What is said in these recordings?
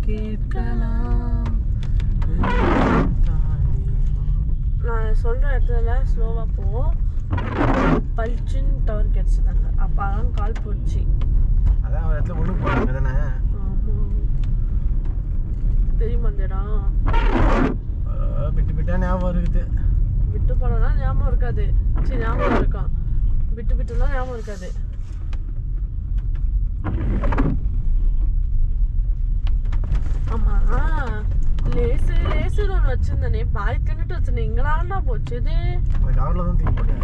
கேட்கலாம். நான் சொல்ற இடத்துல ஸ்லோவா போ. பல்ச்சின் டவர் கிடைச்சதாங்க. அப்பதான் கால் போச்சு. அதான் ஒரு இடத்துல ஒண்ணு போறாங்க தானே. தெரியுமா அந்த இடம்? விட்டு விட்டா ஞாபகம் இருக்குது. விட்டு போனா ஞாபகம் இருக்காது. சரி, ஞாபகம் இருக்கும். விட்டு விட்டுலாம் ஞாபகம் இருக்காது. ஆமா, லேசு லேசுன்னு ஒன்று வச்சிருந்தேனே, பாதி தின்னுட்டு வச்சிருந்தேன். எங்களாண்டா போச்சு இது? அந்த கவர்ல தான் தூக்கி போட்டேன்.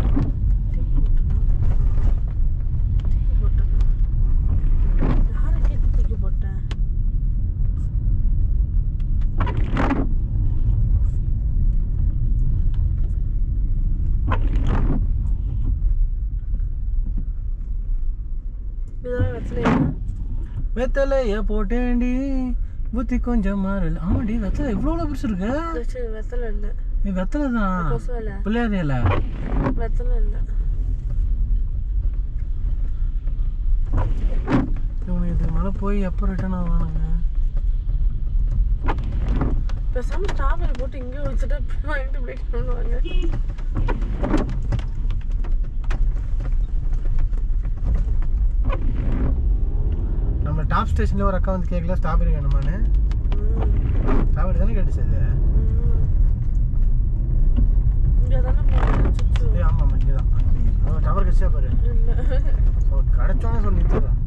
யாரை கேட்டு தூக்கி போட்டேன்? வெத்தலைய போட்டேண்டி புத்தி கொஞ்சம் மாறல. ஆமாடி, வெத்தலை எவ்வளோ பெருசு இருக்கு. வெத்தலை இல்லை, வெத்தலை தான். பிள்ளையாரி இல்லை, வெத்தலை இல்லை. இவங்க இதுக்கு மேலே போய் எப்போ ரிட்டர்ன் ஆவானுங்க? பேசாம ஸ்ட்ராபெரி போட்டு இங்கே வச்சுட்டு வாங்கிட்டு பிரேக் பண்ணுவாங்க. நம்ம டாப் ஸ்டேஷன்ல ஒரு அக்கா வந்து கேட்கல ஸ்ட்ராபெரி வேணுமான்னு. ஸ்ட்ராபெரி தானே கிடைச்சது. இங்கே தானே போகிறேன். ஆமாம், இங்கே தான். டவர் கிடைச்சா பாரு. கிடைச்சோன்னே சொல்லி தரேன்.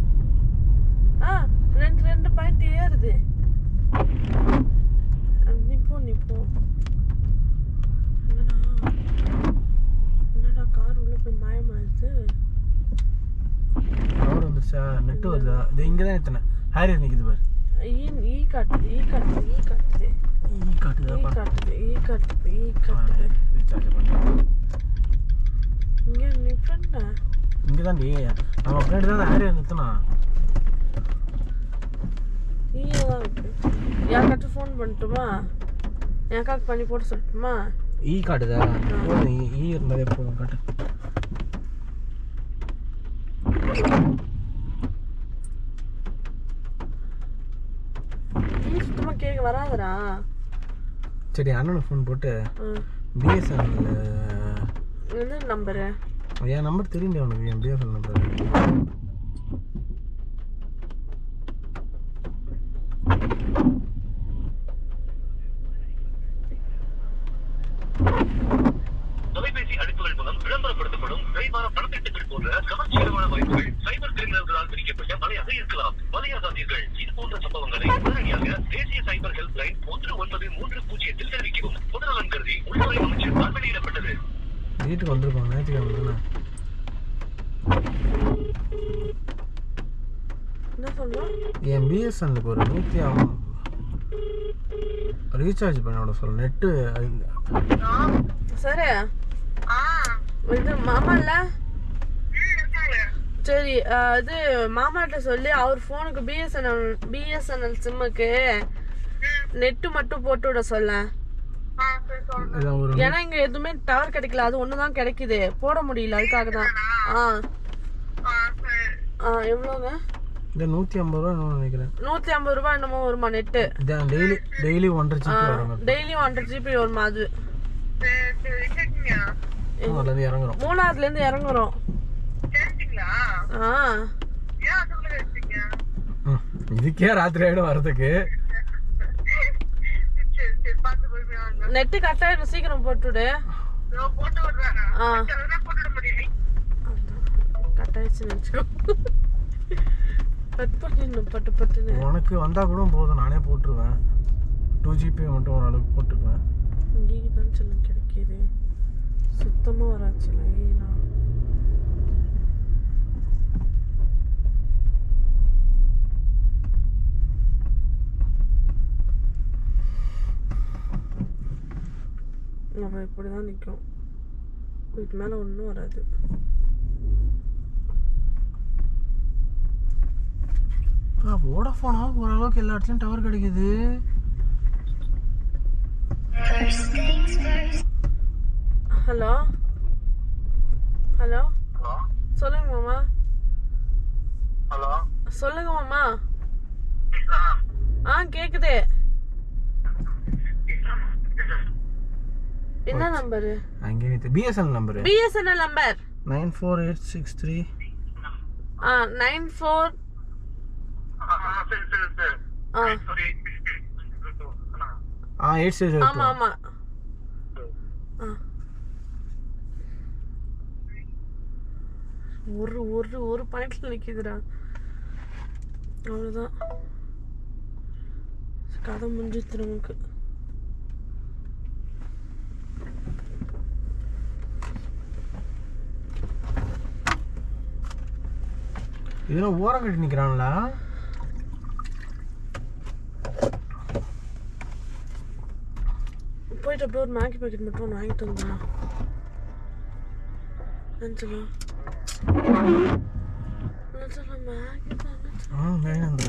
ரெண்டு பாயிண்ட் ஏறுது. நிப்போ என்னடா கார் உள்ள போய் மாயமாயிடுது. டவர் வந்துருச்சா? நெட் வருதா? இது இங்கே தான் எத்தனை ஹேரியர் நிற்குது பாரு. ஈ காட்டுது. ரீசார்ஜ் பண்ணி இங்கே நிப்பேன்டா. இங்கே தான் டி நம்ம பின்னாடி தான் ஹேரியர் நிறுத்தணும். ஈயதான் இருக்கு. யாருக்காச்சும் ஃபோன் பண்ணட்டுமா? என் அக்காவுக்கு பண்ணி போட்டு சொல்லட்டுமா? ஈ காட்டுதா? ஈ இருந்தாலே போதும். காட்டு. சுத்தமா கேட்க வராதரா? சரி, அண்ணனுக்கு ஃபோன் போட்டு பிஎஸ்என்எல் என்ன நம்பரு? என் நம்பர் தெரியுங்க அவனுக்கு. என் பிஎஸ்என்எல் நம்பர். தொலைபேசி அழைப்புகள் மூலம் விளம்பரப்படுத்தப்படும் விரைவான பணத்திட்டங்கள் போன்ற கவர்ச்சிகரமான வாய்ப்புகள் சைபர் கிரிமினல்களால் பிரிக்கப்பட்ட வலையாக இருக்கலாம். வலையாகாதீர்கள். இது போன்ற சம்பவங்களை உடனடியாக தேசிய சைபர் ஹெல்ப் லைன் 1930 தெரிவிக்கவும். பொதுநலன் கருதி உள்துறை அமைச்சர் வெளியிடப்பட்டது. வீட்டுக்கு வந்துருப்பாங்க ஞாயிற்றுக்கிழமை. என்ன சொல்றோம்? என் பிஎஸ்என்எலுக்கு ஒரு 150 ரீசார்ஜ் பண்ணோட சொல்ல. நெட்டு சரி. இது மாமா இல்ல? சரி, இது மாமாட்ட சொல்லி அவர் போனுக்கு பிஎஸ்என்எல் சிம்முக்கு நெட்டு மட்டும் போட்டு விட சொல்ல. ஏன்னா இங்க எதுவுமே டவர் கிடைக்கல. அது ஒண்ணுதான் கிடைக்குது, போட முடியல. அதுக்காக தான். எவ்வளோங்க? 150 ரூபா நினைக்கிறேன். 150 ரூபாய் என்னமோ வருமா நெட்டு? டெய்லி 1.5 GB வரும். டெய்லி 1.5 GB வருமா? அது இறங்குறோம். 3ஆவதுல இருந்து இறங்குறோம். இதுக்கே ராத்திரி ஆயிடும் வரதுக்கு. நெட்டு கட்டாயிடும். சீக்கிரம் போட்டுடு. கட்டாயிடுச்சு நினைச்சுக்கோ. உனக்கு வந்தா கூட போதும், நானே போட்டுருவேன். 2 GB மட்டும் ஓரளவுக்கு போட்டுக்குவேன். இங்கே தான் சொல்ல கிடைக்கிது. சுத்தமாக வராச்சுல. நம்ம இப்படி தான் நிற்கும். இதுக்கு மேலே ஒன்றும் வராது. வோடாஃபோனா ஓரளவுக்கு எல்லா இடத்துலையும் டவர் கிடைக்குது. ஹலோ ஹலோ சொல்லுங்க மாமா. ஹலோ சொல்லுங்க மாமா. கேக்குதே. என்ன நம்பர்? அங்கே Nithu BSNL number. BSNL number 94863 94 800. ஆமா ஆமா. ஒரு ஒரு ஒரு பாயிண்ட்ல நிக்குதுடா. அவ்வளவுதான் கதை முடிஞ்சிச்சு நமக்கு. இதெல்லாம் ஓரம் கட்டி நிக்கிறாங்களா? போயிட்டு அப்படியே ஒரு மேகி பேக்கெட் மட்டும் வாங்கிட்டு வந்தா நினச்சலாம் மேகி தான்.